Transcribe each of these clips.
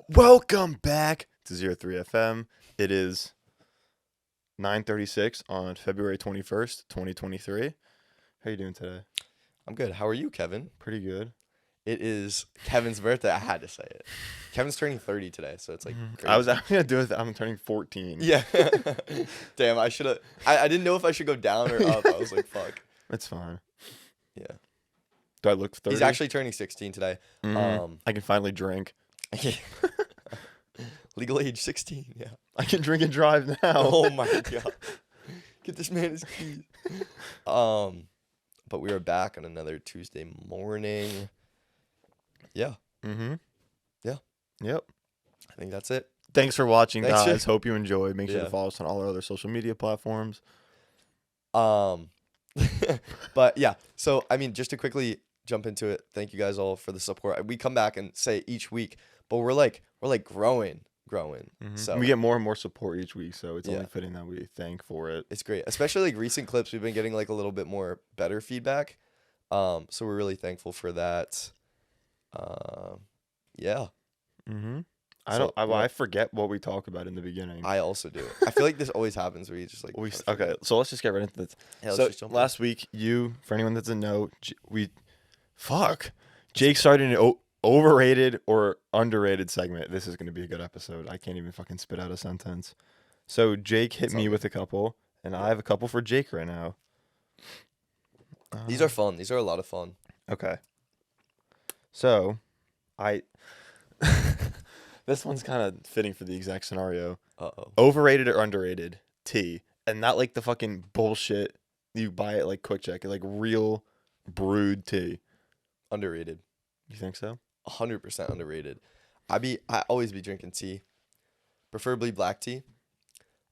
Welcome back to 03 FM. It is 9:36 on February 21st, 2023. How you doing today? I'm good. How are you, Kevin? Pretty good. It is Kevin's birthday. I had to say it. Kevin's turning 30 today, so it's like crazy. I was actually going to do it. I'm turning 14. Yeah. Damn, I should have. I didn't know if I should go down or up. I was like, fuck. It's fine. Yeah. Do I look 30? He's actually turning 16 today. I can finally drink. Legal age 16. Yeah. I can drink and drive now. Oh my god. Get this man his keys. But we are back on another Tuesday morning. Yeah. Yeah. Yep. I think that's it. Thanks for watching, Thanks, guys. Hope you enjoyed. Make sure Yeah. to follow us on all our other social media platforms. But yeah, so I mean, just to quickly jump into it, thank you guys all for the support. We come back and say each week, but we're like growing. So We get more and more support each week, so it's Yeah. only fitting that we thank for it. it's great, especially like recent clips. We've been getting like a little bit more better feedback. So we're really thankful for that. Yeah, I forget what we talk about in the beginning. I also do. I feel like this always happens where you just like kinda Okay, forget. so let's just get right into this. Yeah, let's So just jump in. last week, for anyone that doesn't know, Jake started an overrated or underrated segment. This is going to be a good episode. I can't even fucking spit out a sentence. So Jake hit me with a couple, and I have a couple for Jake right now. These are fun. These are a lot of fun. Okay. So, this one's kind of fitting for the exact scenario. Overrated or underrated tea, and not like the fucking bullshit you buy at like Quick Check, like real brewed tea. Underrated. You think so? 100% underrated. I always be drinking tea, preferably black tea,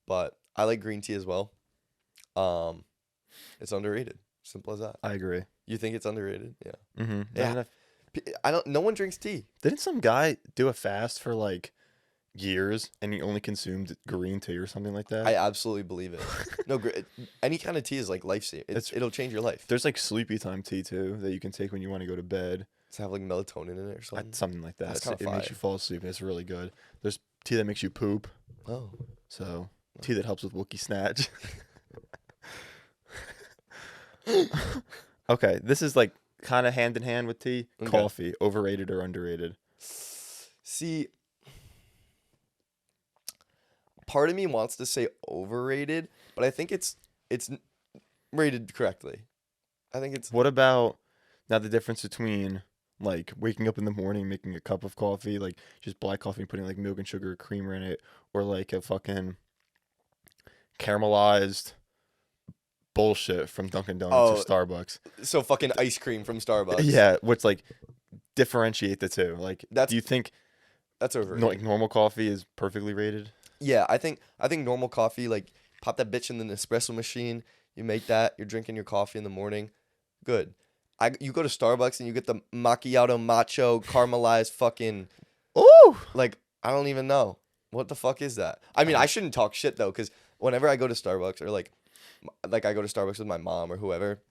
but I like green tea as well. It's underrated. Simple as that. I agree. You think it's underrated? Yeah. Mm-hmm. Yeah. No one drinks tea. Didn't some guy do a fast for like years and he only consumed green tea or something like that? I absolutely believe it. No, any kind of tea is like life-saving. It'll change your life. There's like sleepy time tea too that you can take when you want to go to bed. To have like melatonin in it or something. Something like that. That's kinda It makes fire. you fall asleep. It's really good. There's tea that makes you poop. Oh. So tea that helps with Wookiee snatch. Okay, this is like kind of hand in hand with tea. Okay. Coffee, overrated or underrated? See, part of me wants to say overrated, but I think it's rated correctly. I think it's What about now the difference between like waking up in the morning, making a cup of coffee, like just black coffee and putting like milk and sugar or creamer in it, or like a fucking caramelized bullshit from Dunkin' Donuts or Starbucks? so fucking ice cream from Starbucks. Yeah, what's like differentiate the two? Like, do you think That's overrated. like normal coffee is perfectly rated? Yeah, I think normal coffee, like pop that bitch in the Nespresso machine, you make that, you're drinking your coffee in the morning, good. You go to Starbucks and you get the macchiato macho caramelized fucking, Ooh, like, I don't even know. What the fuck is that? I mean, I shouldn't talk shit though, because whenever I go to Starbucks or like I go to Starbucks with my mom or whoever,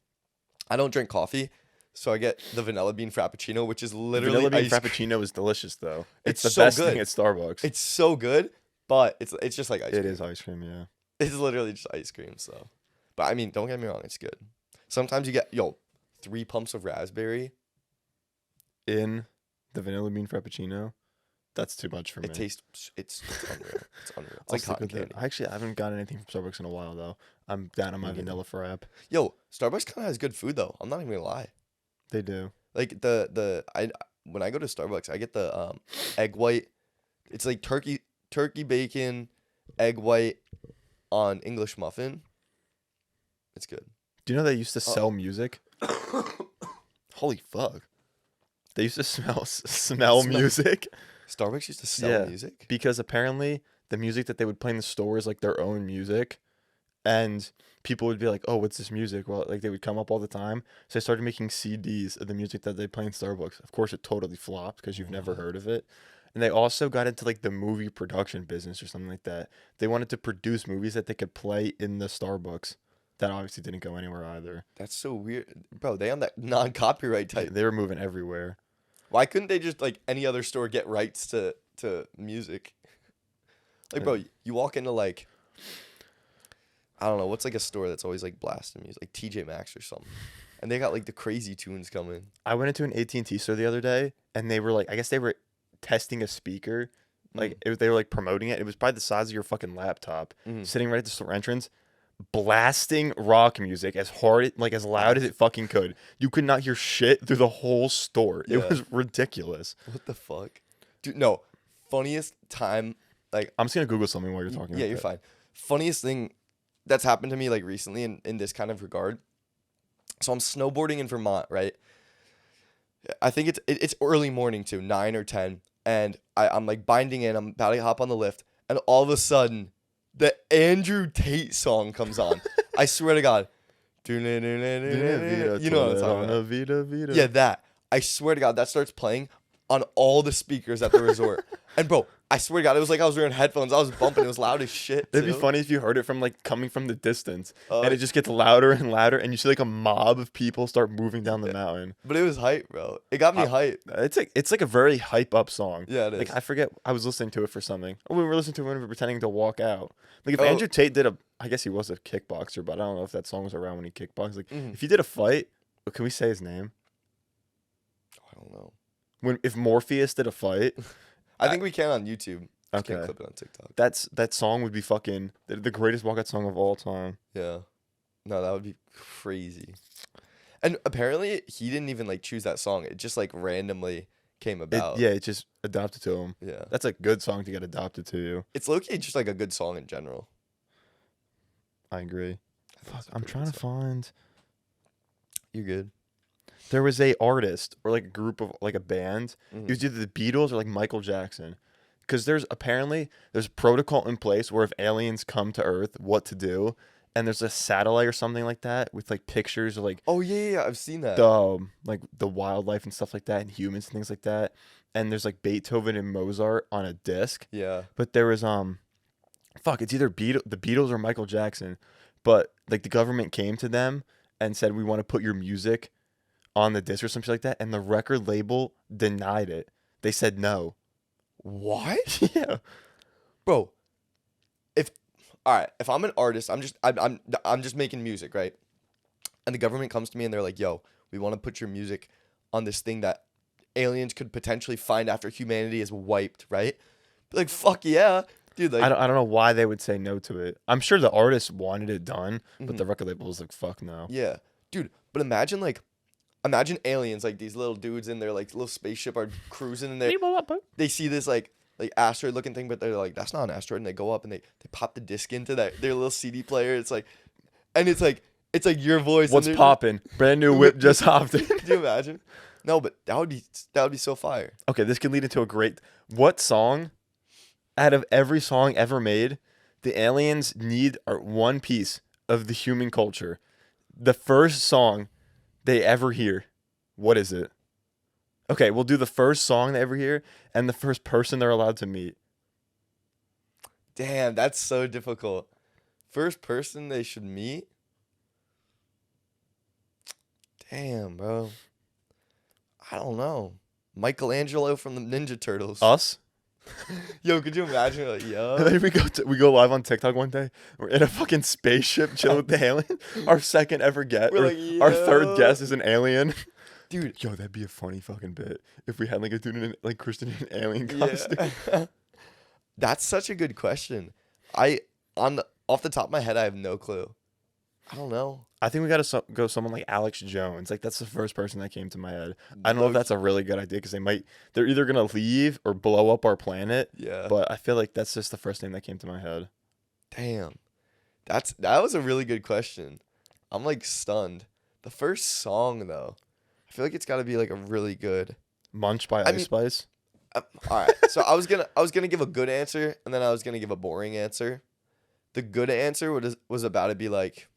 I don't drink coffee. So I get the vanilla bean frappuccino, which is literally vanilla bean ice cream. frappuccino is delicious though. It's the so best good. thing at Starbucks. It's so good, but it's just like ice cream. It is ice cream, yeah. It's literally just ice cream, so. But I mean, don't get me wrong, it's good. Sometimes you get 3 pumps of raspberry. In the vanilla bean frappuccino, that's too much for me. It tastes it's unreal. It's unreal. It's I'll like stick cotton with it. candy. I haven't gotten anything from Starbucks in a while though. I'm down on my vanilla frap. Starbucks kind of has good food though. I'm not even gonna lie. They do. Like when I go to Starbucks, I get the egg white. It's like turkey bacon, egg white on English muffin. It's good. Do you know they used to sell music? Holy fuck! They used to smell music. Starbucks used to sell music? Because apparently the music that they would play in the store is like their own music, and people would be like, "Oh, what's this music?" Well, like they would come up all the time, so they started making CDs of the music that they play in Starbucks. Of course, it totally flopped because you've never heard of it. And they also got into like the movie production business or something like that. They wanted to produce movies that they could play in the Starbucks. That obviously didn't go anywhere either. That's so weird. Bro, they on that non-copyright type. They were moving everywhere. Why couldn't they just, like any other store, get rights to to music. Like, bro, you walk into like, I don't know, what's like a store that's always like blasting music, like TJ Maxx or something, and they got like the crazy tunes coming. I went into an AT&T store the other day, and they were like, I guess they were testing a speaker. Like they were like promoting it. It was probably the size of your fucking laptop, sitting right at the store entrance, blasting rock music as hard, like as loud as it fucking could. You could not hear shit through the whole store. It was ridiculous. What the fuck, dude? No, funniest time. Like, I'm just gonna Google something while you're talking. Yeah, you're fine. Funniest thing that's happened to me like recently in this kind of regard. So I'm snowboarding in Vermont, right? I think it's early morning too, 9 or 10. And I'm like binding in, I'm about to hop on the lift, and all of a sudden, the Andrew Tate song comes on. I swear to God. You know what I'm talking about. Yeah, that. I swear to God, that starts playing on all the speakers at the resort. And bro, I swear to God, it was like I was wearing headphones. I was bumping. It was loud as shit. It'd be funny if you heard it from like coming from the distance, and it just gets louder and louder, and you see like a mob of people start moving down the mountain. But it was hype, bro. It got me hype. It's like a very hype up song. Yeah, it is. Like I forget, I was listening to it for something. Oh, we were listening to it when we were pretending to walk out. Like if Andrew Tate did I guess he was a kickboxer, but I don't know if that song was around when he kickboxed. Like if he did a fight, can we say his name? I don't know. If Morpheus did a fight. I think we can on YouTube. Okay. Can't clip it on TikTok. That song would be fucking the greatest walkout song of all time. Yeah. No, that would be crazy. And apparently he didn't even like choose that song. It just like randomly came about. It just adopted to him. Yeah. That's a good song to get adopted to you. It's low-key just like a good song in general. I agree. Fuck, I'm trying to find. You're good. There was a artist or like a group of like a band. It was either the Beatles or like Michael Jackson. Because there's protocol in place where if aliens come to Earth, what to do. And there's a satellite or something like that with like pictures of like I've seen that. The wildlife and stuff like that and humans and things like that. And there's like Beethoven and Mozart on a disc. Yeah. But there was it's either the Beatles or Michael Jackson. But like the government came to them and said, we want to put your music on the disc or something like that, and the record label denied it. They said no. What? Yeah, bro. If I'm an artist, I'm just making music, right? And the government comes to me and they're like, "Yo, we want to put your music on this thing that aliens could potentially find after humanity is wiped," right? Be like, fuck yeah, dude. Like, I don't know why they would say no to it. I'm sure the artist wanted it done, but the record label was like, "Fuck no." Yeah, dude. But imagine aliens, like these little dudes in their like little spaceship are cruising and they see this like asteroid looking thing, but they're like, that's not an asteroid, and they go up and they pop the disc into their little CD player. It's like your voice. What's popping? Brand new whip just hopped in. Can you imagine? No, but that would be so fire. Okay, this could lead into a great. What song, out of every song ever made, the aliens need one piece of the human culture? The first song they ever hear, what is it? Okay, we'll do the first song they ever hear and the first person they're allowed to meet. Damn, that's so difficult. First person they should meet? Damn, bro. I don't know. Michelangelo from the Ninja Turtles. Us? Yo, could you imagine? Like, yo. And then we go live on TikTok one day. We're in a fucking spaceship chilling with the alien. Our second ever guest. Our third guest is an alien. Dude. Yo, that'd be a funny fucking bit if we had like a dude in like Christian in an alien costume. Yeah. That's such a good question. Off the top of my head, I have no clue. I don't know. I think we gotta go someone like Alex Jones. Like that's the first person that came to my head. I don't know if that's a really good idea because they're either gonna leave or blow up our planet. Yeah. But I feel like that's just the first name that came to my head. Damn, that was a really good question. I'm like stunned. The first song though, I feel like it's got to be like a really good. Munch by Ice Spice. All right, so I was gonna give a good answer and then I was gonna give a boring answer. The good answer was about to be like.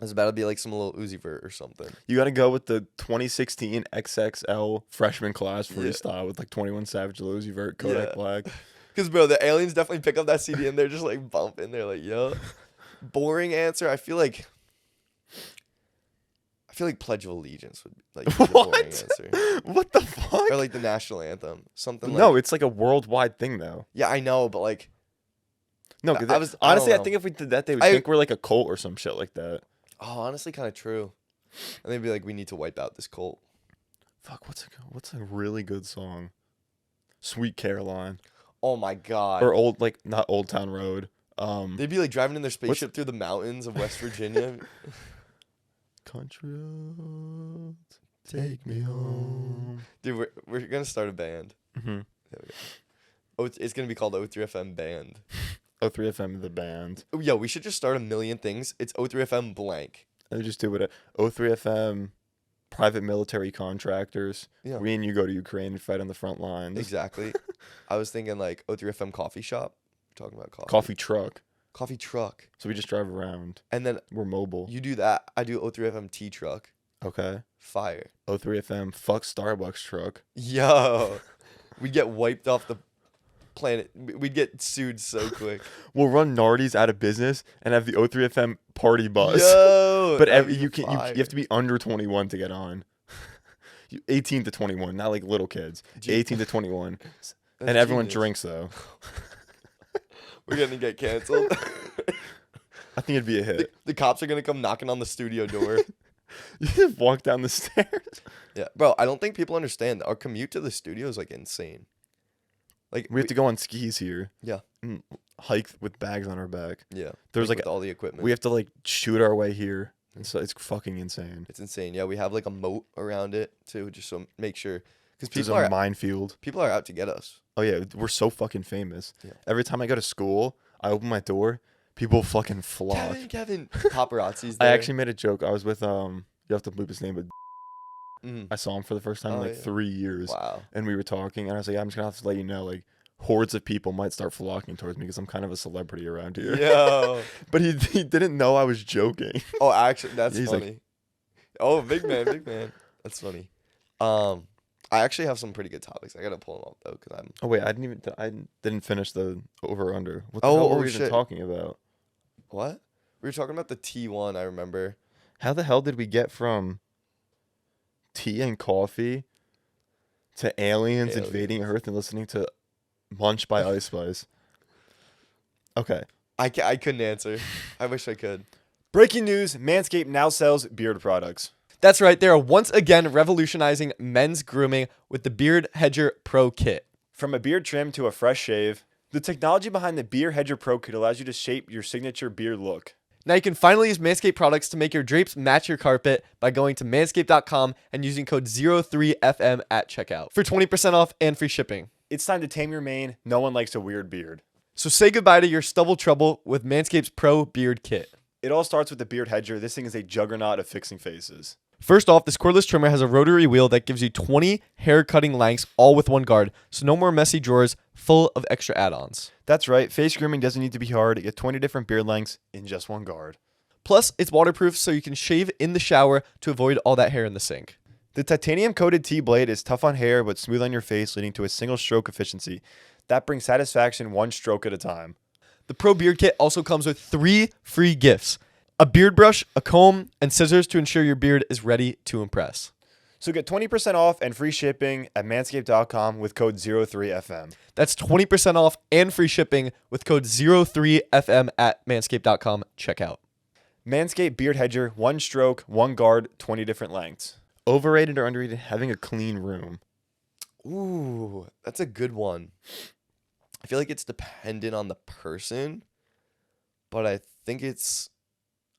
It's about to be like some little Uzi Vert or something. You got to go with the 2016 XXL freshman class freestyle with like 21 Savage, Lil Uzi Vert, Kodak Black. Because, bro, the aliens definitely pick up that CD and they're just like bumping. They're like, yo. Boring answer. I feel like I feel like Pledge of Allegiance would like be the boring What? answer. What the fuck? Or like the national anthem. Something like No, it's like a worldwide thing though. yeah, I know, but like No, I 'cause don't honestly, I know. think if we did that, they would I- think we're like a cult or some shit like that. oh, honestly kind of true. And they'd be like, we need to wipe out this cult. Fuck, what's a really good song? Sweet Caroline. Oh my god. Or not Old Town Road. They'd be like driving in their spaceship through the mountains of West Virginia. Country roads, take me home. Dude, we're gonna start a band. Mm-hmm. There we go. Oh, it's gonna be called O3FM Band. O3FM the band. Oh, yo, we should just start a million things. It's O3FM blank. And we just do it. O3FM private military contractors. Yeah. We and you go to Ukraine and fight on the front lines. Exactly. I was thinking like O3FM coffee shop. We're talking about coffee. Coffee truck. Coffee truck. So we just drive around. And then We're mobile. you do that. I do O3FM tea truck. Okay. Fire. O3FM fuck Starbucks truck. Yo. We'd get wiped off the planet. We'd get sued so quick. We'll run Nardies out of business and have the O3FM party bus. Yo. But that'd be you fire. have to be under 21 to get on. 18 to 21, not like little kids. Gee. 18 to 21. That's And everyone genius. drinks though. We're gonna get canceled. I think it'd be a hit. The cops are gonna come knocking on the studio door. You just walk down the stairs. Yeah, bro. I don't think people understand. Our commute to the studio is like insane. Like We have to go on skis here. Yeah. And hike with bags on our back. Yeah. There's like with all the equipment. We have to like shoot our way here. And so it's fucking insane. It's insane. Yeah, we have like a moat around it too, just so make sure because This is people a are minefield. out to get us. Oh yeah, we're so fucking famous. Yeah. Every time I go to school, I open my door, people fucking flock. Kevin, paparazzi's there. I actually made a joke. I was with you have to bleep his name, but Mm. I saw him for the first time in Oh, like yeah. 3 years. Wow. And we were talking, and I was like, I'm just gonna have to let you know, like, hordes of people might start flocking towards me because I'm kind of a celebrity around here. Yo. But he didn't know I was joking. Oh, actually, that's He's like- funny. Oh, big man, big man. That's funny. I actually have some pretty good topics. I gotta pull them up though, cause I'm. Oh wait, I didn't finish the over under. What the Oh, hell were oh, we even shit. talking about? What? We were talking about the T1. I remember. How the hell did we get from tea and coffee to aliens invading Earth and listening to Munch by Ice Spice? Okay. I couldn't answer. I wish I could. Breaking news, Manscaped now sells beard products. That's right. They are once again revolutionizing men's grooming with the Beard Hedger Pro Kit. From a beard trim to a fresh shave, the technology behind the Beard Hedger Pro Kit allows you to shape your signature beard look. Now you can finally use Manscaped products to make your drapes match your carpet by going to manscaped.com and using code 03FM at checkout for 20% off and free shipping. It's time to tame your mane. No one likes a weird beard. So say goodbye to your stubble trouble with Manscaped's Pro Beard Kit. It all starts with the Beard Hedger. This thing is a juggernaut of fixing faces. First off, this cordless trimmer has a rotary wheel that gives you 20 hair cutting lengths, all with one guard, so no more messy drawers full of extra add-ons. That's right. Face grooming doesn't need to be hard. Get 20 different beard lengths in just one guard. Plus, it's waterproof so you can shave in the shower to avoid all that hair in the sink. The titanium-coated T-blade is tough on hair but smooth on your face, leading to a single stroke efficiency. That brings satisfaction one stroke at a time. The Pro Beard Kit also comes with 3 free gifts: a beard brush, a comb, and scissors to ensure your beard is ready to impress. So get 20% off and free shipping at manscaped.com with code 03FM. That's 20% off and free shipping with code 03FM at manscaped.com checkout. Manscaped Beard Hedger, one stroke, one guard, 20 different lengths. Overrated or underrated having a clean room? Ooh, that's a good one. I feel like it's dependent on the person, but I think it's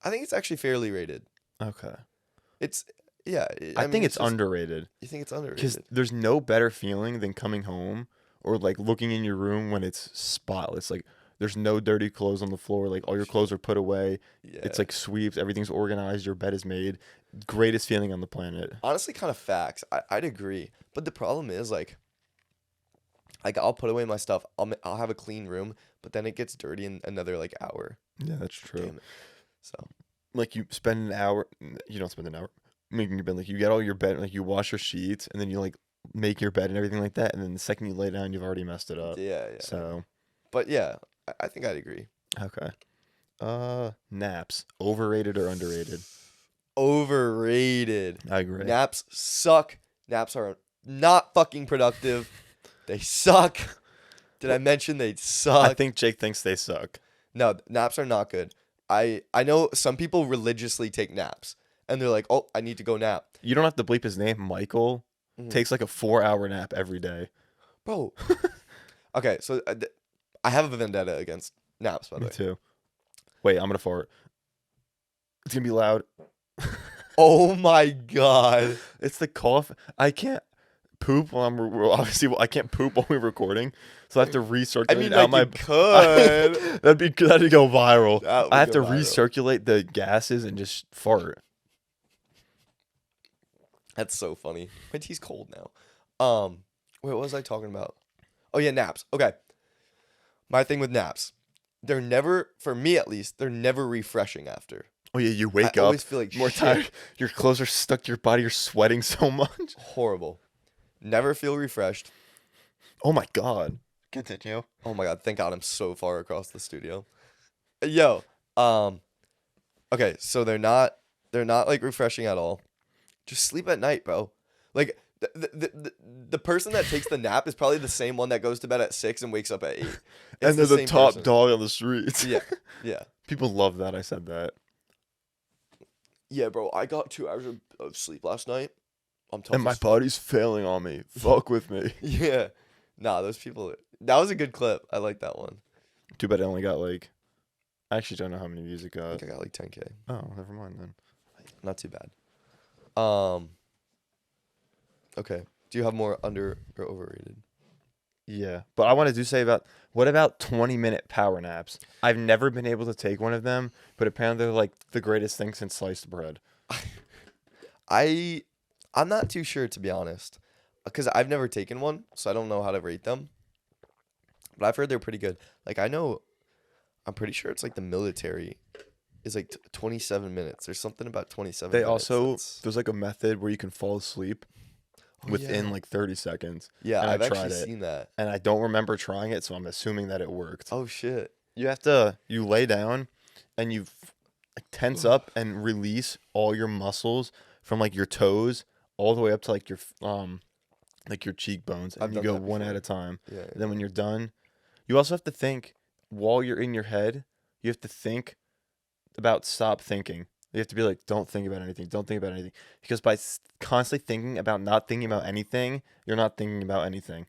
actually fairly rated. Okay. It's yeah. I think it's just- underrated. You think it's Because underrated? there's no better feeling than coming home or like looking in your room when it's spotless. Like there's no dirty clothes on the floor. Like all your clothes are put away. Yeah. It's like sweeps. Everything's organized. Your bed is made. Greatest feeling on the planet. Honestly, kind of facts. I'd agree, but the problem is like I'll put away my stuff. I'll have a clean room, but then it gets dirty in another like hour. Yeah, that's true. Damn it. So Like you spend an hour. You don't spend an hour making your bed. Like you get all your bed. Like you wash your sheets and then you like make your bed and everything like that. And then the second you lay down, you've already messed it up. yeah. So But yeah, I think I'd agree. okay. Naps, overrated or underrated? overrated. I agree. Naps suck. Naps are not fucking productive. They suck. Did I mention they suck? I think Jake thinks they suck. No, naps are not good. I know some people religiously take naps, and they're like, "Oh, I need to go nap." You don't have to bleep his name. Michael takes like a 4-hour nap every day. Bro. Okay, so I have a vendetta against naps, by the Me way. too. Wait, I'm gonna fart. It's gonna be loud. Oh my god. It's the cough. I can't poop while obviously I can't poop while we're recording, so I have to recirculate I mean, out like, my. you could. that'd go viral. That would I have to go viral. recirculate the gases and just fart. That's so funny. My tea's cold now. Wait, what was I talking about? Oh yeah, naps. Okay. My thing with naps, they're never, for me at least, they're never refreshing after. Oh yeah, you wake I up always feel like more shit. tired. Your clothes are stuck to your body. You're sweating so much. Horrible. Never feel refreshed. Oh my god. Continue. Oh my god, thank God I'm so far across the studio. Yo, okay, so they're not like refreshing at all. Just sleep at night, bro. Like the person that takes the nap is probably the same one that goes to bed at 6 and wakes up at 8. It's And they're the same top person. dog on the streets. Yeah, yeah, People love that I said that. yeah, bro. I got 2 hours of sleep last night. I'm tough. And my as- body's failing on me. Fuck with me. Yeah, nah, those people. That was a good clip. I like that one. Too bad I only got like. I actually don't know how many views it I got. think I got like 10K. Oh, never mind then. Not too bad. Okay. Do you have more under or overrated? Yeah, but I wanted to say about what about 20-minute power naps? I've never been able to take one of them, but apparently they're like the greatest thing since sliced bread. I'm not too sure, to be honest, because I've never taken one, so I don't know how to rate them. But I've heard they're pretty good. Like, I'm pretty sure it's like the military is like 27 minutes. There's something about 27 They minutes. also that's- there's like a method where you can fall asleep Oh, within yeah. like 30 seconds. Yeah, and I've I tried actually it. seen that. And I don't remember trying it, so I'm assuming that it worked. Oh, shit. You lay down and you like tense up and release all your muscles from like your toes all the way up to like your cheekbones, and I've you done go that one at before. a time. Yeah. And then when you're done, you also have to think while you're in your head, you have to think about stop thinking. You have to be like, don't think about anything. Don't think about anything. Because by constantly thinking about not thinking about anything, you're not thinking about anything.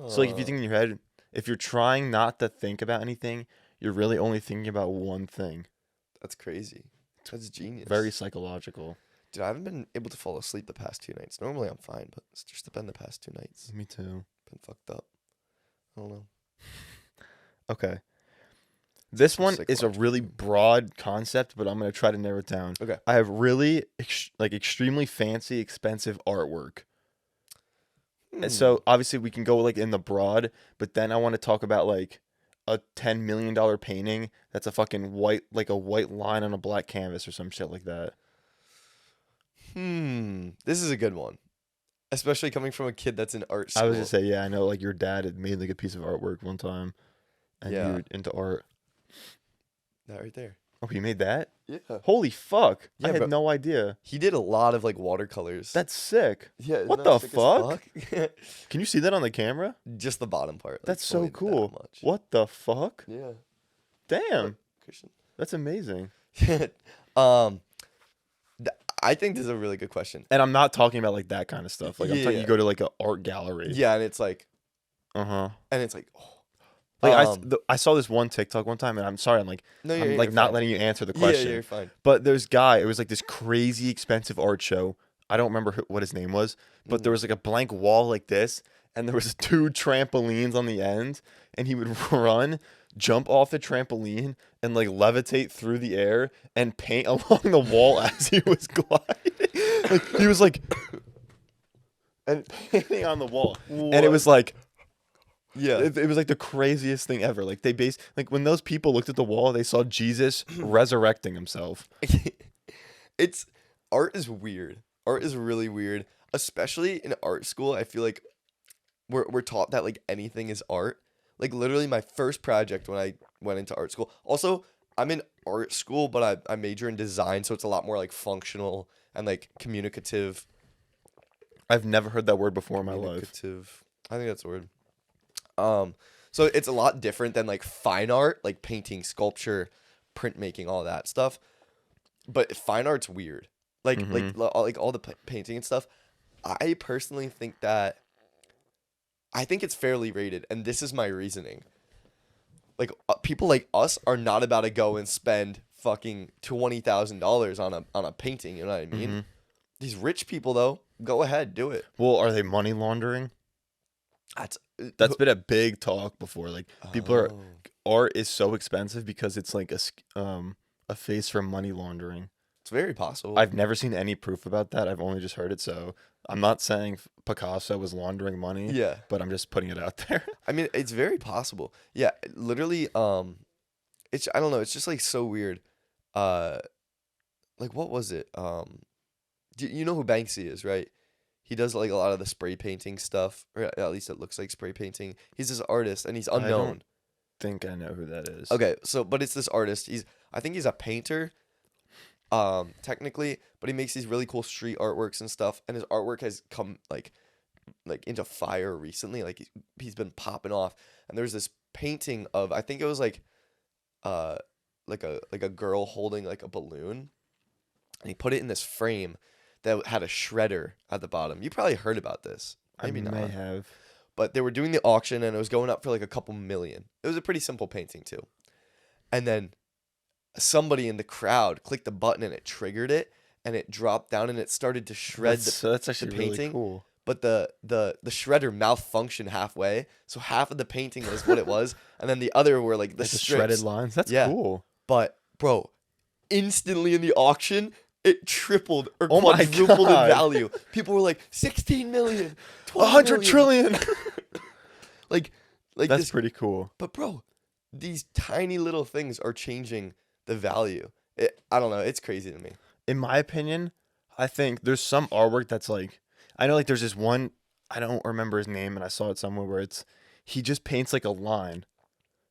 So like if you think in your head, if you're trying not to think about anything, you're really only thinking about one thing. That's crazy. That's genius. Very psychological. Dude, I haven't been able to fall asleep the past 2 nights. Normally I'm fine, but it's just been the past 2 nights. Me too. Been fucked up. I don't know. Okay. This one is a Psychological really thing. broad concept, but I'm going to try to narrow it down. Okay. I have really extremely fancy, expensive artwork. And so obviously we can go like in the broad, but then I want to talk about like a $10 million painting that's a fucking white line on a black canvas or some shit like that. This is a good one. Especially coming from a kid that's in art school. I was just say, yeah, I know like your dad had made like a piece of artwork one time, and Yeah. you were into art. That right there. Oh, he made that? Yeah. Holy fuck! Yeah, I had bro. no idea. He did a lot of like watercolors. That's sick. yeah. isn't what that the sick as fuck? Can you see that on the camera? Just the bottom part. like, That's it's so only that cool. much. What the fuck? Yeah. Damn, Christian. that's amazing. I think this is a really good question. And I'm not talking about like that kind of stuff. Like I'm talking, Yeah. you go to like an art gallery. Yeah, and it's like, Oh. oh, I saw this one TikTok one time, and I'm sorry, I'm like no, I'm you're like not fine. letting you answer the Yeah, question. you're fine. But there's guy. It was like this crazy expensive art show. I don't remember what his name was, but there was like a blank wall like this, and there was 2 trampolines on the end, and he would run, jump off the trampoline, and like levitate through the air and paint along the wall as he was gliding. Like he was like, and painting on the wall, and it was like. Yeah. It was like the craziest thing ever. Like like when those people looked at the wall, they saw Jesus resurrecting himself. It's art is weird. Art is really weird, especially in art school. I feel like we're taught that like anything is art. Like literally my first project when I went into art school. Also, I'm in art school, but I major in design, so it's a lot more like functional and like communicative. I've never heard that word before in my life. Communicative. I think that's the word. So it's a lot different than like fine art, like painting, sculpture, printmaking, all that stuff. But fine art's weird. Like all the painting and stuff. I personally think that I think it's fairly rated, and this is my reasoning. Like people like us are not about to go and spend fucking $20,000 on a painting. You know what I mean? Mm-hmm. These rich people though, go ahead, do it. Well, are they money laundering? That's been a big talk before. Like people are, art is so expensive because it's like a face for money laundering. It's very possible. I've never seen any proof about that. I've only just heard it. So I'm not saying Picasso was laundering money. Yeah. But I'm just putting it out there. I mean, it's very possible. Yeah, literally. It's I don't know. It's just like so weird. Like what was it? You know who Banksy is, right? He does like a lot of the spray painting stuff, or at least it looks like spray painting. He's this artist, and he's unknown. I don't think I know who that is. Okay, but it's this artist. I think he's a painter, technically, but he makes these really cool street artworks and stuff. And his artwork has come like into fire recently. Like he's been popping off. And there's this painting of, I think it was like a girl holding like a balloon, and he put it in this frame that had a shredder at the bottom. You probably heard about this. Maybe I not. may have. But they were doing the auction, and it was going up for like a couple million. It was a pretty simple painting too. And then somebody in the crowd clicked the button, and it triggered it, and it dropped down, and it started to shred That's actually the really painting. cool. But the shredder malfunctioned halfway, so half of the painting was what it was, and then the other were like the strips. shredded lines. That's cool. But bro, instantly in the auction, it tripled or Oh my quadrupled in God. value. People were like 16 million, 100 trillion. like That's this, pretty cool. But bro, these tiny little things are changing the value. I don't know. It's crazy to me. In my opinion, I think there's some artwork that's like, I know like there's this one, I don't remember his name, and I saw it somewhere where he just paints like a line,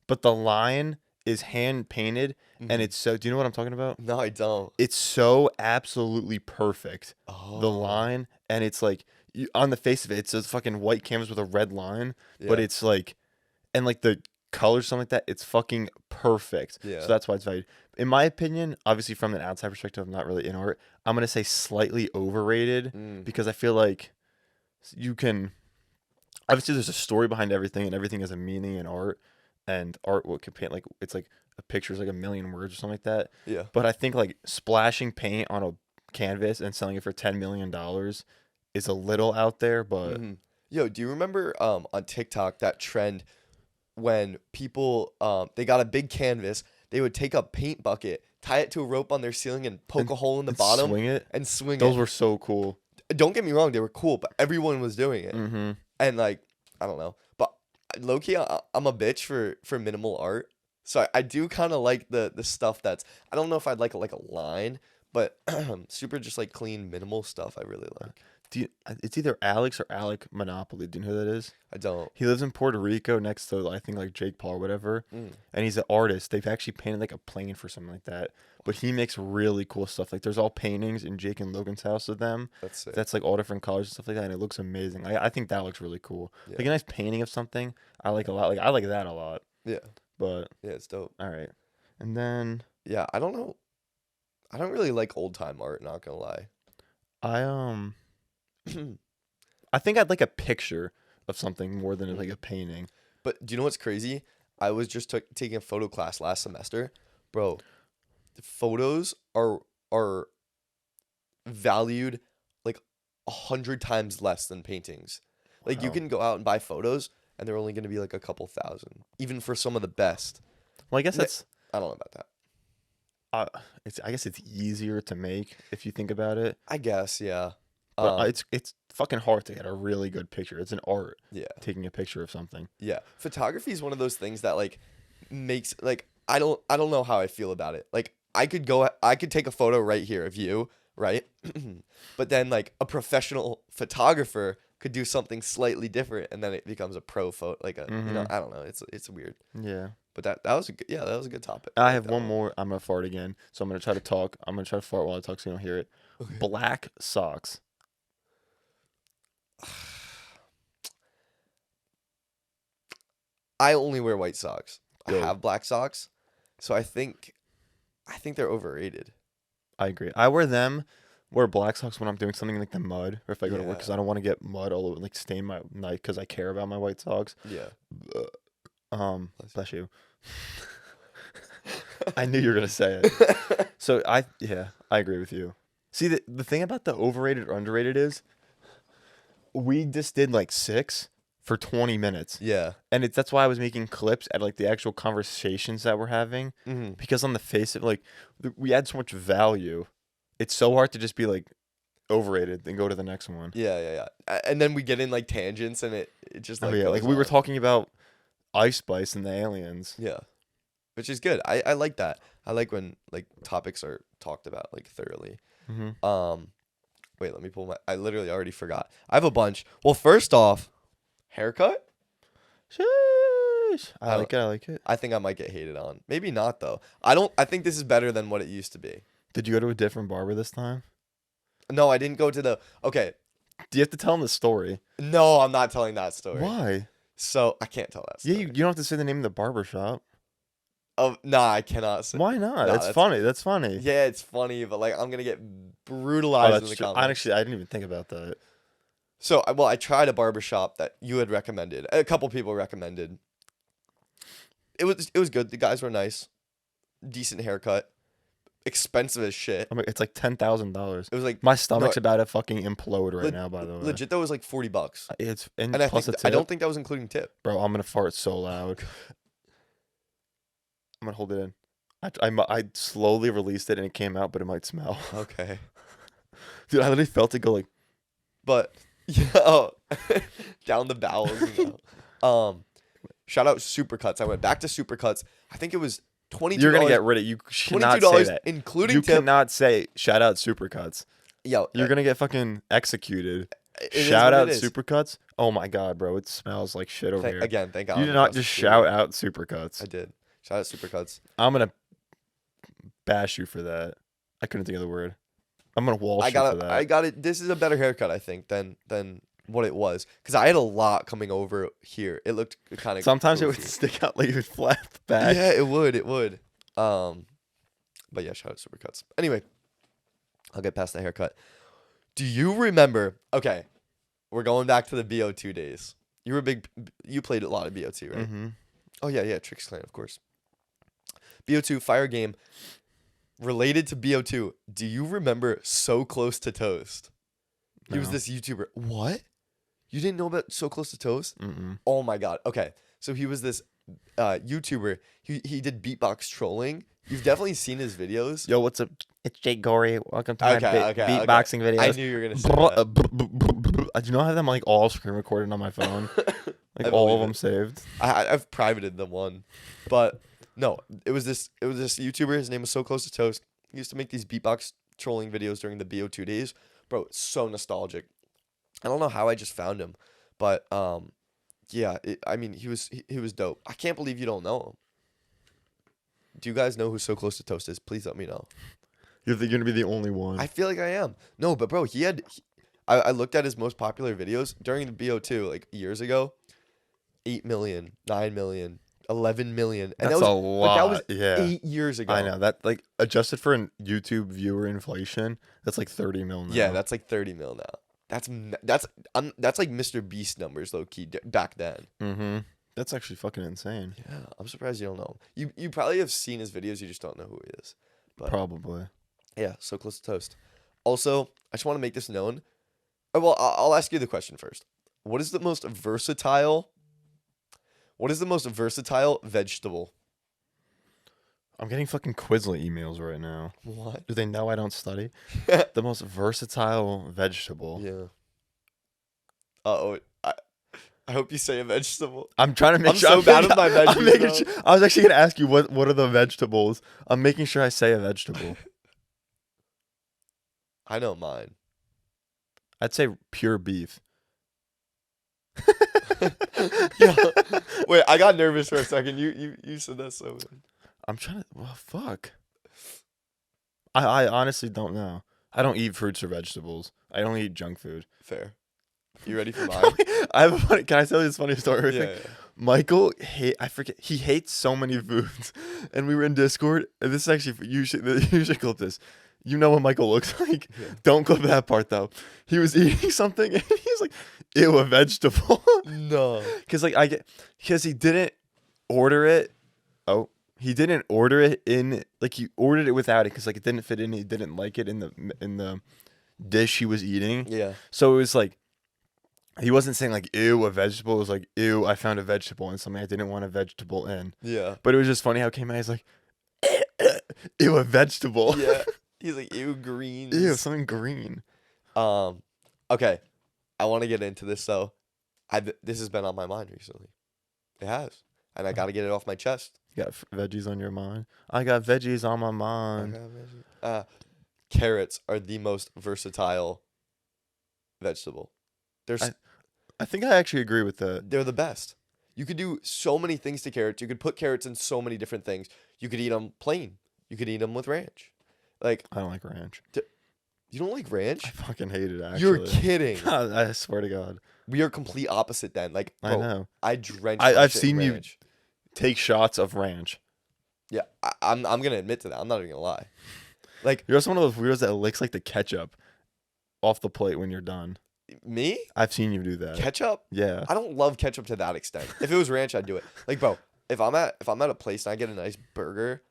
but the line is hand painted, and it's so, do you know what I'm talking about? No, I don't. It's so absolutely perfect, the Oh. line, and it's like, on the face of it, it's a fucking white canvas with a red line, but Yeah. it's like, and like the colors, something like that, it's fucking perfect. Yeah. So that's why it's valued. In my opinion, obviously from an outside perspective, I'm not really in art. I'm gonna say slightly overrated because I feel like you can. Obviously, there's a story behind everything, and everything has a meaning in art. And art, what can paint like it's like a picture is like a million words or something like that. Yeah. But I think like splashing paint on a canvas and selling it for $10 million is a little out there. But Yo, do you remember on TikTok that trend when people they got a big canvas, they would take a paint bucket, tie it to a rope on their ceiling, and poke a hole in the bottom swing it. and swing Those it. were so cool. Don't get me wrong, they were cool, but everyone was doing it. Mm-hmm. And like, I don't know, but low key, I'm a bitch for minimal art. So I do kind of like the stuff that's, I don't know if I'd like a line, but super just like clean minimal stuff I really like. It's either Alex or Alec Monopoly. Do you know who that is? I don't. He lives in Puerto Rico next to, I think, like Jake Paul or whatever. And he's an artist. They've actually painted like a plane for something like that. But he makes really cool stuff. Like there's all paintings in Jake and Logan's house of them. That's sick. That's like all different colors and stuff like that. And it looks amazing. I think that looks really cool. Yeah. Like a nice painting of something. I like a lot. Like I like that a lot. Yeah. But Yeah, it's dope. all right. And then Yeah, I don't know. I don't really like old time art, not gonna lie. I think I'd like a picture of something more than like a painting. But do you know what's crazy? I was just taking a photo class last semester. Bro, the photos are valued like 100 times less than paintings. Like you Wow. can go out and buy photos and they're only going to be like a couple thousand, even for some of the best. Well, I guess that's I don't know about that. I guess it's easier to make if you think about it. I guess, yeah. But it's fucking hard to get a really good picture. It's an art. Yeah. Taking a picture of something. Yeah. Photography is one of those things that like makes like I don't know how I feel about it. Like I could take a photo right here of you, right? But then like a professional photographer could do something slightly different, and then it becomes a pro photo, like a I don't know. It's weird. Yeah. But that was a good, that was a good topic. I like have that one more. I'm gonna fart again, so I'm gonna try to talk. I'm gonna try to fart while I talk, so you don't hear it. Okay. Black socks. I only wear white socks. Good. I have black socks, so I think they're overrated. I agree. I wear black socks when I'm doing something like the mud, or if I go to work, Yeah. because I don't want to get mud all over, like stain my knife, because I care about my white socks. Yeah. Bless you. I knew you were gonna say it. So I agree with you. See, the thing about the overrated or underrated is, we just did like 6 for 20 minutes. Yeah. And that's why I was making clips at like the actual conversations that we're having, because on the face of like, we add so much value. It's so hard to just be like overrated and go to the next one. Yeah. And then we get in like tangents, and it just like like goes we were on. talking about Ice Spice and the aliens. Yeah. Which is good. I like that. I like when like topics are talked about like thoroughly. Wait, let me pull I literally already forgot. I have a bunch. Well, first off, haircut? Sheesh. I like it. I think I might get hated on. Maybe not though. I think this is better than what it used to be. Did you go to a different barber this time? No, I didn't go to the Okay. Do you have to tell him the story? No, I'm not telling that story. Why? So I can't tell that story. Yeah, you don't have to say the name of the barber shop. Oh, nah, I cannot say. Why not? Nah, That's funny. That's funny. Yeah, it's funny, but like I'm gonna get Oh, brutalized in that's the true. comments. I didn't even think about that. So, I tried a barbershop that you had recommended. A couple people recommended. It was good. The guys were nice. Decent haircut. Expensive as shit. I mean, it's like $10,000. It was like My stomach's about to fucking implode right now. By the way, legit though, it was like $40. It's And I plus think a tip. I don't think that was including tip. Bro, I'm gonna fart so loud. I'm gonna hold it in. I slowly released it and it came out, but it might smell. Okay. Dude, I literally felt it go like. But down the bowels. Shout out Supercuts. I went back to Supercuts. I think it was $22. You're gonna get rid of it. You cannot say that. Including You tip. cannot say shout out Supercuts. Yo, You're gonna get fucking executed. it is Shout what out it is. Supercuts. Oh my god, bro, it smells like shit over here. Again, thank God. You did not just shout out Supercuts. I did. Shout out Supercuts. I'm gonna bash you for that. I couldn't think of the word. I'm gonna wall you for that. I got it. This is a better haircut, I think, than what it was, because I had a lot coming over here. It looked kind of. Sometimes it would stick out like it would flap back. Yeah, it would. But yeah, shout out Supercuts. Anyway, I'll get past the haircut. Do you remember? Okay, we're going back to the BO2 days. You played a lot of BO2, right? Mm-hmm. Oh yeah, Trix Clan, of course. BO2 fire game related to BO2. Do you remember So Close to Toast? He was No. this YouTuber. What? You didn't know about So Close to Toast? Mm-mm. Oh my god. Okay, so he was this YouTuber. He did beatbox trolling. You've definitely seen his videos. Yo, what's up? It's Jake Gory. Welcome to my Okay. beatboxing videos. I knew you were gonna say that. I do not have them like all screen recorded on my phone. I Like all believe of them it. saved. I've privated the one, but no, it was this YouTuber. His name was So Close to Toast. He used to make these beatbox trolling videos during the BO2 days. Bro, it's so nostalgic. I don't know how I just found him, but yeah. He was dope. I can't believe you don't know him. Do you guys know who So Close to Toast is? Please let me know. You think you're gonna be the only one? I feel like I am. No, but bro, I looked at his most popular videos during the BO2 like years ago. 8 million, 9 million, 11 million. And That's that was a lot. That was Yeah. 8 years ago. I know that, like, adjusted for an YouTube viewer inflation, that's like 30 mil now. Yeah, that's like 30 mil now. That's like Mr. Beast numbers, low key, back then. Mm-hmm. That's actually fucking insane. Yeah, I'm surprised you don't know him. You probably have seen his videos, you just don't know who he is. But Probably. yeah, So Close to Toast. Also, I just want to make this known. Well, I'll ask you the question first. What is the most versatile vegetable? I'm getting fucking Quizlet emails right now. What? Do they know I don't study? The most versatile vegetable. Yeah. Uh-oh. I hope you say a vegetable. I'm trying to make I'm sure. so bad with my I'm veggies, making bro. sure, I was actually gonna ask you what are the vegetables. I'm making sure I say a vegetable. I know mine. I'd say pure beef. Yeah. Wait, I got nervous for a second. You said that so good. I'm trying to. Well, fuck. I honestly don't know. I don't eat fruits or vegetables. I only eat junk food. Fair. You ready for mine? I have a funny. Can I tell you this funny story? Real quick? Yeah. Michael I forget. He hates so many foods, and we were in Discord. And this is actually you should clip this. You know what Michael looks like. Yeah. Don't clip that part though. He was eating something, and he was like, "Ew, a vegetable." No. Because he didn't order it. Oh, he didn't order it in, like, he ordered it without it because, like, it didn't fit in. He didn't like it in the dish he was eating. Yeah. So it was like, he wasn't saying like, "Ew, a vegetable." It was like, "Ew, I found a vegetable in something I didn't want a vegetable in." Yeah. But it was just funny how it came out. He's like, "Ew, a vegetable." Yeah. He's like, ew, greens. Ew, something green. Okay. I want to get into this though. This has been on my mind recently. It has. And I got to get it off my chest. You got veggies on your mind. I got veggies on my I mind. got veggies. Carrots are the most versatile vegetable. I think I actually agree with that. They're the best. You could do so many things to carrots. You could put carrots in so many different things. You could eat them plain. You could eat them with ranch. Like, I don't like ranch. you don't like ranch? I fucking hate it, actually. You're kidding. I swear to God. We are complete opposite then. Like, bro, I know. I drench I've my shit in seen you ranch. take shots of ranch. Yeah, I'm gonna admit to that. I'm not even gonna lie. Like, You're also one of those weirdos that licks like the ketchup off the plate when you're done. me? I've seen you do that. Ketchup? Yeah. I don't love ketchup to that extent. If it was ranch, I'd do it. Like, bro, if I'm at a place and I get a nice burger,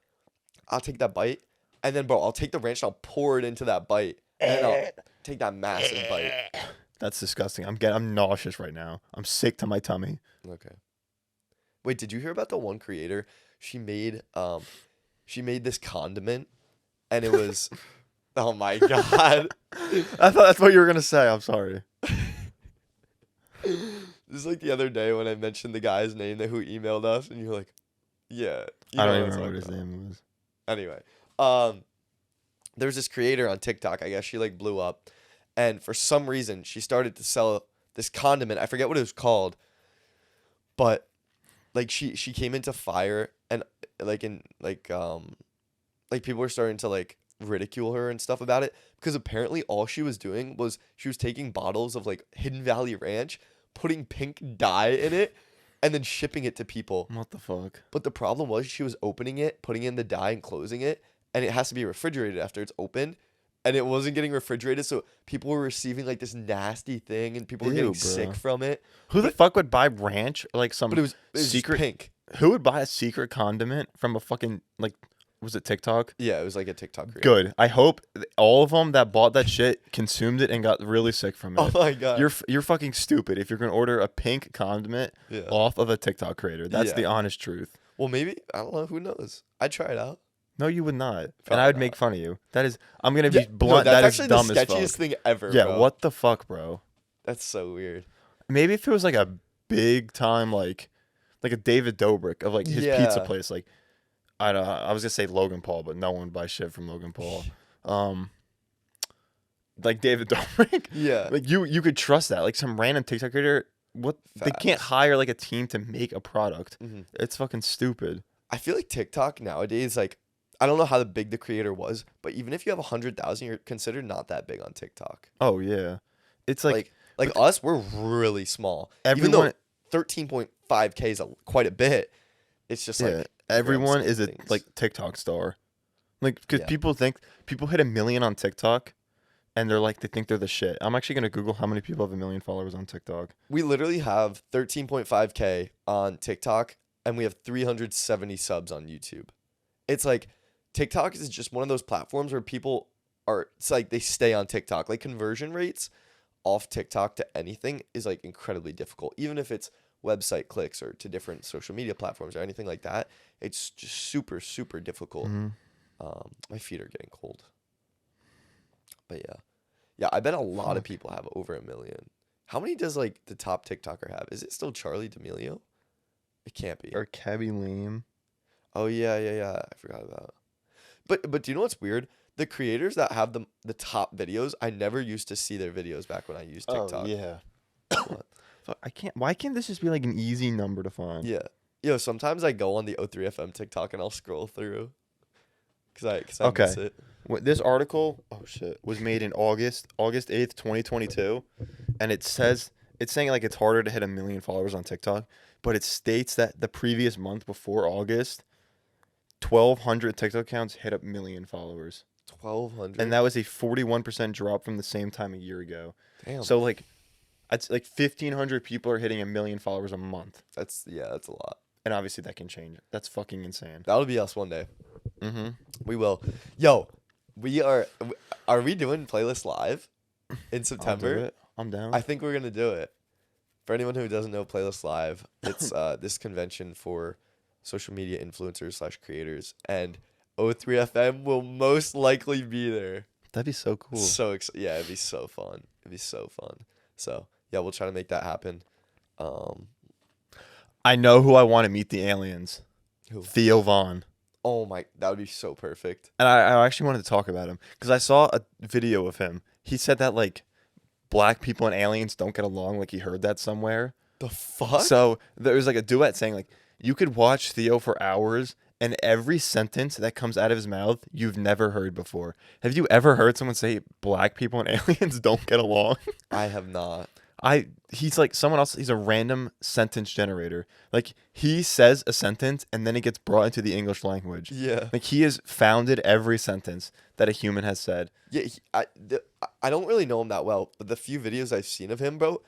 I'll take that bite, and then, bro, I'll take the ranch and I'll pour it into that bite, and then I'll take that massive bite. That's disgusting. I'm nauseous right now. I'm sick to my tummy. Okay. Wait, did you hear about the one creator? She made this condiment, and it was, oh my God. I thought that's what you were gonna say. I'm sorry. This is like the other day when I mentioned the guy's name who emailed us, and you're like, yeah. I don't know even what I'm remember what his talking about. name was. Anyway, there's this creator on TikTok. I guess she like blew up, and for some reason she started to sell this condiment. I forget what it was called, but like she came into fire, and like people were starting to like ridicule her and stuff about it because apparently all she was doing was she was taking bottles of like Hidden Valley Ranch, putting pink dye in it, and then shipping it to people. What the fuck? But the problem was she was opening it, putting in the dye and closing it, and it has to be refrigerated after it's opened. And it wasn't getting refrigerated, so people were receiving like this nasty thing, and people were Ew, getting bro. sick from it. Who the fuck would buy ranch or like some But it was just secret? pink. Who would buy a secret condiment from a fucking, like, was it TikTok? Yeah, it was like a TikTok creator. Good. I hope all of them that bought that shit consumed it and got really sick from it. Oh my God. You're fucking stupid if you're gonna order a pink condiment Yeah. off of a TikTok creator. That's Yeah. the honest truth. Well, maybe, I don't know. Who knows? I'd try it out. No, you would not, and Probably I would not. make fun of you. That is, I'm gonna be Yeah, blunt. no, That that's is actually dumb the as fuck. sketchiest thing ever. Yeah, bro. what the fuck, bro? That's so weird. Maybe if it was like a big time, like a David Dobrik of like his pizza Yeah. place, like I don't. I was gonna say Logan Paul, but no one buys shit from Logan Paul. Like David Dobrik. Yeah. Like you could trust that. Like some random TikTok creator, what they can't Facts. hire like a team to make a product. Mhm. It's fucking stupid. I feel like TikTok nowadays, like, I don't know how big the creator was, but even if you have 100,000, you're considered not that big on TikTok. Oh yeah, it's like Like us, we're really small. Even everyone. though 13.5K is quite a bit, it's just Yeah, like everyone grand is a scheme of things. like TikTok star. Like, because Yeah. people hit 1 million on TikTok, and they think they're the shit. I'm actually gonna Google how many people have 1 million followers on TikTok. We literally have 13.5K on TikTok, and we have 370 subs on YouTube. It's like TikTok is just one of those platforms where people it's like they stay on TikTok. Like conversion rates off TikTok to anything is like incredibly difficult. Even if it's website clicks or to different social media platforms or anything like that, it's just super, super difficult. Mhm. My feet are getting cold. But yeah. Yeah, I bet a lot of people have over 1 million. How many does like the top TikToker have? Is it still Charlie D'Amelio? It can't be. Or Cabby Lame. Oh yeah. I forgot about. But do you know what's weird? The creators that have the top videos, I never used to see their videos back when I used TikTok. Oh yeah. What? I can't. Why can't this just be like an easy number to find? Yeah. Yo, sometimes I go on the O3FM TikTok and I'll scroll through cuz I miss Okay. it. This article, oh shit, was made in August 8th, 2022, and it's saying like it's harder to hit 1 million followers on TikTok, but it states that the previous month before August, 1,200 TikTok accounts hit 1 million followers, and 1200. that was a 41% drop from the same time a year ago. Damn. So like, it's like 1,500 people are hitting 1 million followers a month, That's a lot. and obviously that can change. That's fucking insane. That'll be us one day. Mm-hmm. We will. Yo, are we doing playlist live in I'll do September? it. I'm down. I think we're gonna do it. For anyone who doesn't know Playlist Live, it's this convention for social media influencers / creators, and O3FM will most likely be there. That'd be so cool. Yeah, it'd be so fun. So yeah, we'll try to make that happen. I know who I want to meet the aliens. Who? Theo Vaughn. Oh my, that would be so perfect. And I actually wanted to talk about him because I saw a video of him. He said that like black people and aliens don't get along. Like he heard that somewhere. The fuck? So there was like a duet saying like you could watch Theo for hours and every sentence that comes out of his mouth you've never heard before. Have you ever heard someone say black people and aliens don't get along? I have not. He's like someone else. He's a random sentence generator. Like he says a sentence and then it gets brought into the English language. Yeah. Like he has founded every sentence that a human has said. Yeah, I don't really know him that well, but the few videos I've seen of him, bro,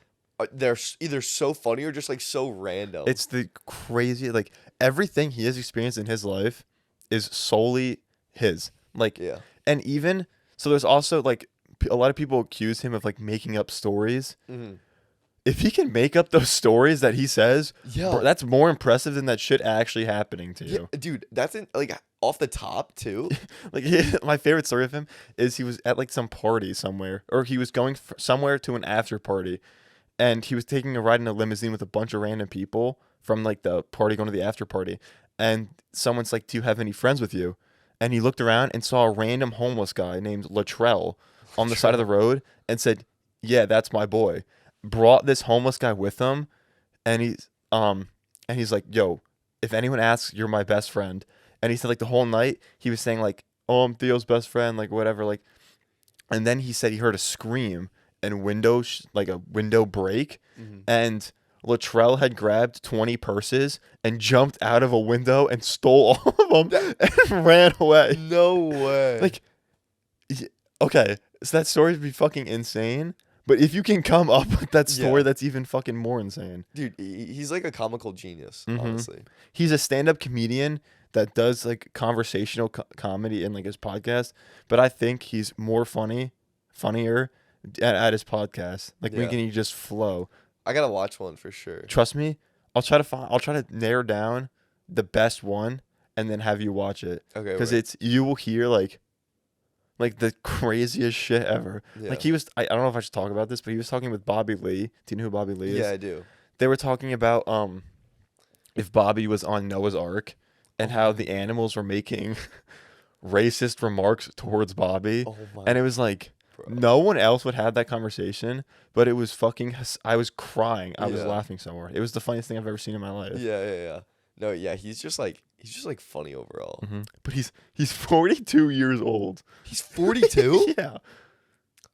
they're either so funny or just like so random. It's the crazy, like everything he has experienced in his life is solely his. Like, yeah. and even so, there's also like a lot of people accuse him of like making up stories. Mm-hmm. If he can make up those stories that he says, Yeah. bro, that's more impressive than that shit actually happening to you. Yeah, dude, that's like off the top too. Like my favorite story of him is he was at like some party somewhere, or he was going somewhere to an after party, and he was taking a ride in a limousine with a bunch of random people from like the party going to the after party, and someone's like, "Do you have any friends with you?" And he looked around and saw a random homeless guy named Latrell on the side of the road and said, "Yeah, that's my boy." Brought this homeless guy with him, and he's like, "Yo, if anyone asks, you're my best friend." And he said like the whole night he was saying like, "Oh, I'm Theo's best friend," like whatever, like. And then he said he heard a scream and like a window break, and Latrell had grabbed 20 purses and jumped out of a window and stole all of them and ran away. No way. Like, okay, so that story would be fucking insane. But if you can come up with that story, that's even fucking more insane. Dude, he's like a comical genius, Mhm. honestly. He's a stand-up comedian that does like conversational comedy in like his podcast, but I think he's funnier at his podcast. Like Yeah. making you just flow. I gotta watch one for sure. Trust me, I'll try to narrow down the best one and then have you watch it. Okay. Because you will hear like the craziest shit ever. Yeah. Like I don't know if I should talk about this, but he was talking with Bobby Lee. Do you know who Bobby Lee is? Yeah, I do. They were talking about if Bobby was on Noah's Ark and how the animals were making racist remarks towards Bobby. Oh my. And it was like bro. no one else would have that conversation, but it was fucking I was crying. I was Yeah. laughing so hard. It was the funniest thing I've ever seen in my life. Yeah. No, yeah, he's just like funny overall. Mm-hmm. But he's 42 years old. He's 42? Yeah.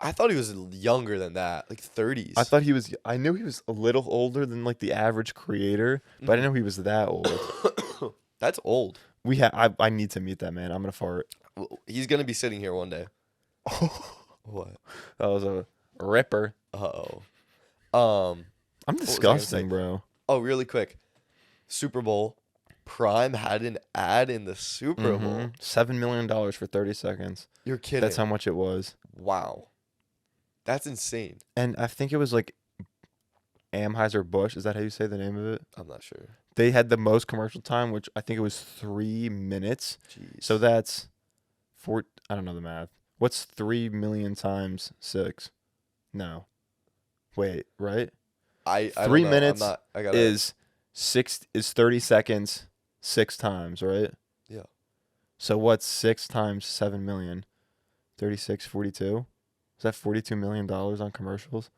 I thought he was younger than that, like 30s. I knew he was a little older than like the average creator, but I didn't know he was that old. That's old. I need to meet that man. I'm gonna fart. He's gonna be sitting here one day. What? That was a ripper. Uh-oh. I'm was I gonna say? disgusting, bro. Oh, really quick. Super Bowl. Prime had an ad in the Super Bowl. $7 million for 30 seconds. You're kidding. That's how much it was. Wow. That's insane. And I think it was like Anheuser-Busch. Is that how you say the name of it? I'm not sure. They had the most commercial time, which I think it was 3 minutes. Jeez. So that's I don't know the math. What's 3 million times 6? No. Wait, right? I 3 don't know. minutes I gotta, is 30 seconds 6 times, right? Yeah. So what's 6 times 7 million? 36, 42? Is that $42 million on commercials?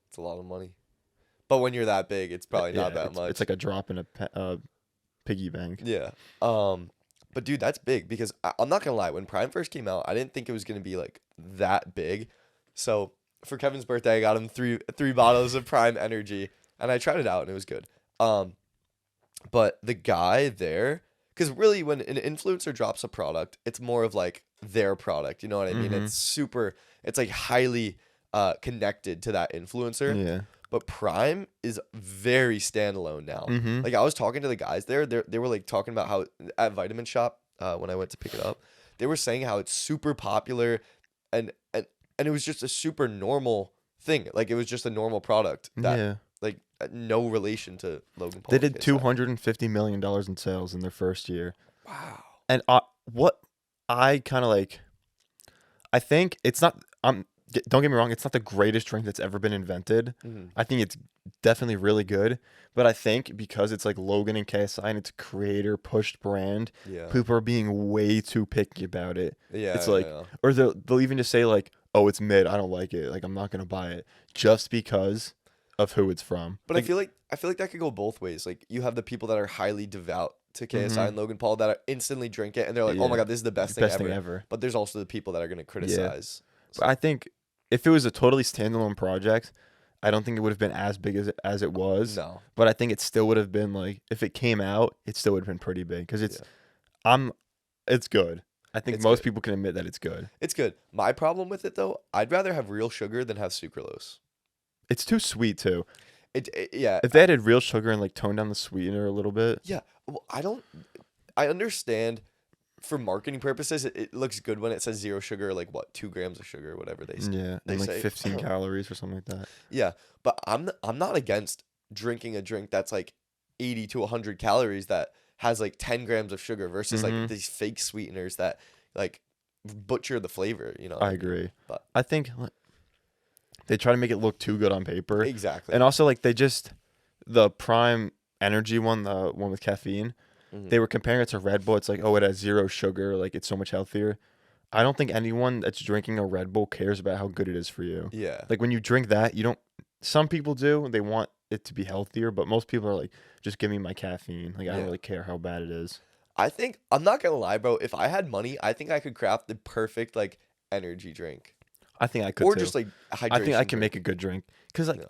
It's a lot of money. But when you're that big, it's probably not Yeah, that much. it's like a drop in a piggy bank. Yeah. But dude, that's big because I'm not gonna lie. When Prime first came out, I didn't think it was gonna be like that big. So for Kevin's birthday, I got him three bottles of Prime Energy, and I tried it out, and it was good. But the guy there, because really, when an influencer drops a product, it's more of like their product. You know what I mean? Mhm. It's like highly connected to that influencer. Yeah. But Prime is very standalone now. Mhm. Like I was talking to the guys there, they were like talking about how at Vitamin Shop when I went to pick it up, they were saying how it's super popular, and it was just a super normal thing. Like it was just a normal product that Yeah. like no relation to Logan Paul. They did KSI. $250 million in sales in their first year. Wow. And what I kind of like, I think it's not. Don't get me wrong. It's not the greatest drink that's ever been invented. Mhm. I think it's definitely really good. But I think because it's like Logan and KSI and it's a creator pushed brand, Yeah. people are being way too picky about it. Yeah. It's like, yeah. or they'll even just say like, "Oh, it's mid. I don't like it. Like I'm not gonna buy it just because of who it's from." But Like, I feel like that could go both ways. Like you have the people that are highly devout to KSI Mhm. and Logan Paul that are instantly drink it and they're like, "Oh my Yeah. god, this is the best best thing thing ever." ever. But there's also the people that are going to criticize. But I think if it was a totally standalone project, I don't think it would have been as big as it was. No. But I think it still would have been like if it came out, it still would have been pretty big because Yeah. it's good. I think It's most good. people can admit that it's good. It's good. My problem with it though, I'd rather have real sugar than have sucralose. It's too sweet too. Yeah. If they added real sugar and like toned down the sweetener a little bit, Yeah. Well, I understand for marketing purposes, it looks good when it says 0 sugar, like what, 2 grams of sugar, whatever they say. yeah, they and like say- 15 calories or something like that. Yeah, but I'm not against drinking a drink that's like 80 to 100 calories that has like 10 grams of sugar versus Mhm. like these fake sweeteners that like butcher the flavor, you know? I agree. But I think like, they try to make it look too good on paper, exactly. and also like the Prime Energy one, the one with caffeine. Mhm. They were comparing it to Red Bull. It's like, oh, it has 0 sugar. Like, it's so much healthier. I don't think anyone that's drinking a Red Bull cares about how good it is for you. Yeah. Like, when you drink that, you don't. Some people do. They want it to be healthier, but most people are like, just give me my caffeine. Like, I Yeah. don't really care how bad it is. I think I'm not gonna lie, bro. If I had money, I think I could craft the perfect like energy drink, I think I could or too. just like hydration. I think I can drink. make a good drink. Because, like, Yeah.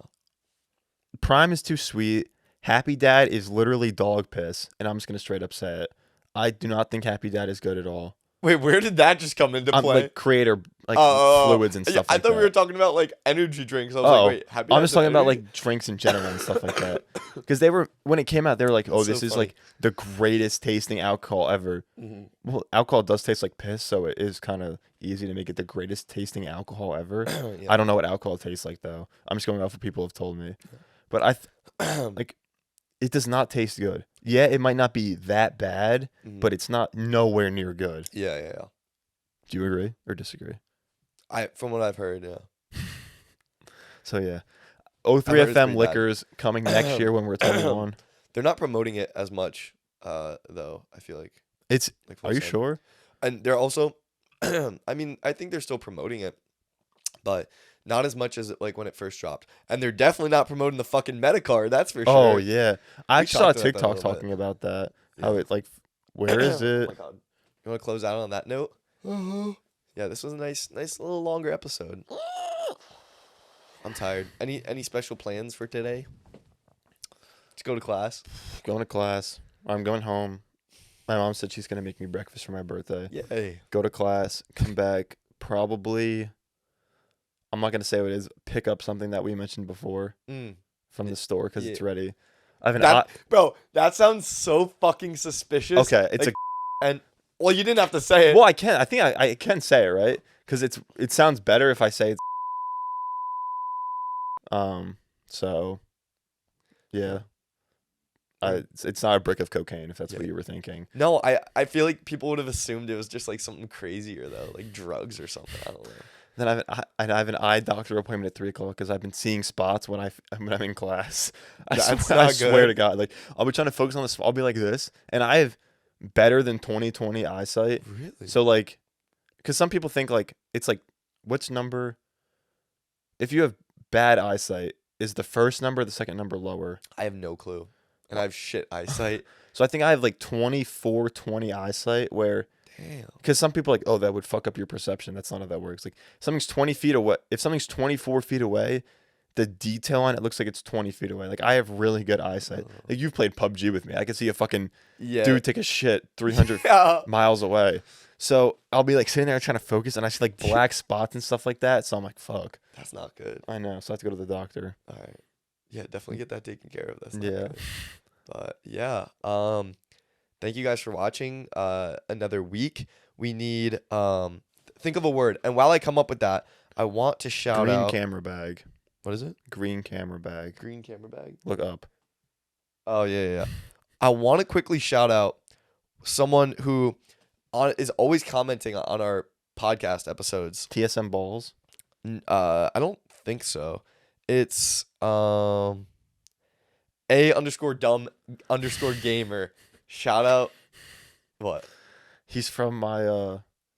Prime is too sweet. Happy Dad is literally dog piss. And I'm just going to straight up say it. I do not think Happy Dad is good at all. Wait, where did that just come into I'm play? like creator, like Oh, fluids and yeah, stuff I like thought that. we were talking about like energy drinks. I was Oh, like, wait, Happy I'm Dad's just talking about energy? like drinks in general and stuff like that. Because they were, when it came out, they were like, oh, That's so this is funny. like the greatest tasting alcohol ever. Mhm. Well, alcohol does taste like piss, so it is kind of easy to make it the greatest tasting alcohol ever. Yeah. I don't know what alcohol tastes like though. I'm just going off what people have told me. But like, it does not taste good. Yeah, it might not be that bad, Mhm. but it's not nowhere near good. Yeah. Do you agree or disagree? From what I've heard, yeah. So yeah, heard it's pretty O3FM bad. liquors coming next year when we're 21. They're not promoting it as much, though. I feel like. It's. Like Are you full-time. sure? And they're also, I mean, I think they're still promoting it, but not as much as like when it first dropped. And they're definitely not promoting the fucking Metacard. That's for sure. Oh yeah, I We actually saw a talked about that a TikTok little bit. talking about that. How Yeah. it like, where is Oh it? my god. You want to close out on that note? Yeah, this was a nice little longer episode. I'm tired. Any special plans for today? To go to class. Going to class. I'm going home. My mom said she's gonna make me breakfast for my birthday. Yay. Go to class. Come back. Probably. I'm not gonna say what it is. Pick up something that we mentioned before Mm. from the store because it's Yeah. ready. I have an That, bro, that sounds so fucking suspicious. okay. It's like, and well, you didn't have to say it. well, I can. I think I can say it right because it sounds better if I say it's. So. Yeah. It's not a brick of cocaine if that's Yeah. what you were thinking. No, I feel like people would have assumed it was just like something crazier though, like drugs or something. I don't know. Then I have an eye doctor appointment at 3 o'clock because I've been seeing spots when I'm in class. That's I not swear good. to God, like I'll be trying to focus on this. I'll be like this, and I have better than 20/20 eyesight. Really? So like, because some people think like it's like which number. If you have bad eyesight, is the first number or the second number lower? I have no clue, and I have shit eyesight. So I think I have like 24/20 eyesight where, Damn. because some people are like, oh, that would fuck up your perception. That's not how that works. Like something's 20 feet away. If something's 24 feet away, the detail on it looks like it's 20 feet away. Like I have really good eyesight. Like you've played PUBG with me. I can see a fucking dude take a shit 300 Yeah. miles away. So I'll be like sitting there trying to focus and I see like black spots and stuff like that. So I'm like, fuck. That's not good. I know. So I have to go to the doctor. All right. Yeah, definitely get that taken care of. That's not Yeah. good. But yeah. Thank you guys for watching. Another week. We need think of a word. And while I come up with that, I want to shout Green out. camera bag. What is it? Green camera bag. Green camera bag. Look up. Oh yeah. I want to quickly shout out someone who is always commenting on our podcast episodes. TSM balls. I don't think so. It's A_dumb_gamer. Shout out. What? He's from my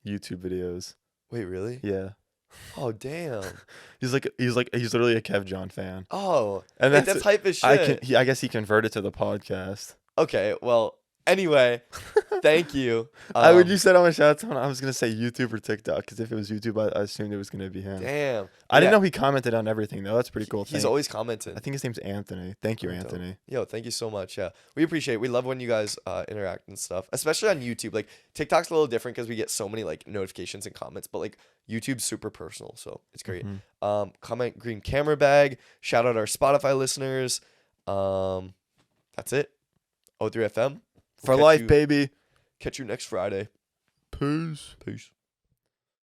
YouTube videos. Wait, really? Yeah. Oh damn. He's literally a Kev John fan. Oh, And that's hype as shit. I guess he converted to the podcast. Okay, well, anyway, thank you. When you said I want to shout out to him, I was gonna say YouTube or TikTok because if it was YouTube, I assumed it was gonna be him. Damn. I didn't know he commented on everything though. That's pretty cool. He's always commenting. I think his name's Anthony. Thank you, Anthony. Yo, thank you so much. Yeah, we appreciate it. We love when you guys interact and stuff, especially on YouTube. Like TikTok's a little different because we get so many like notifications and comments, but like YouTube's super personal, so it's great. Comment green camera bag. Shout out our Spotify listeners. That's it. O3 FM. For life, baby. Catch you next Friday. Peace. Peace.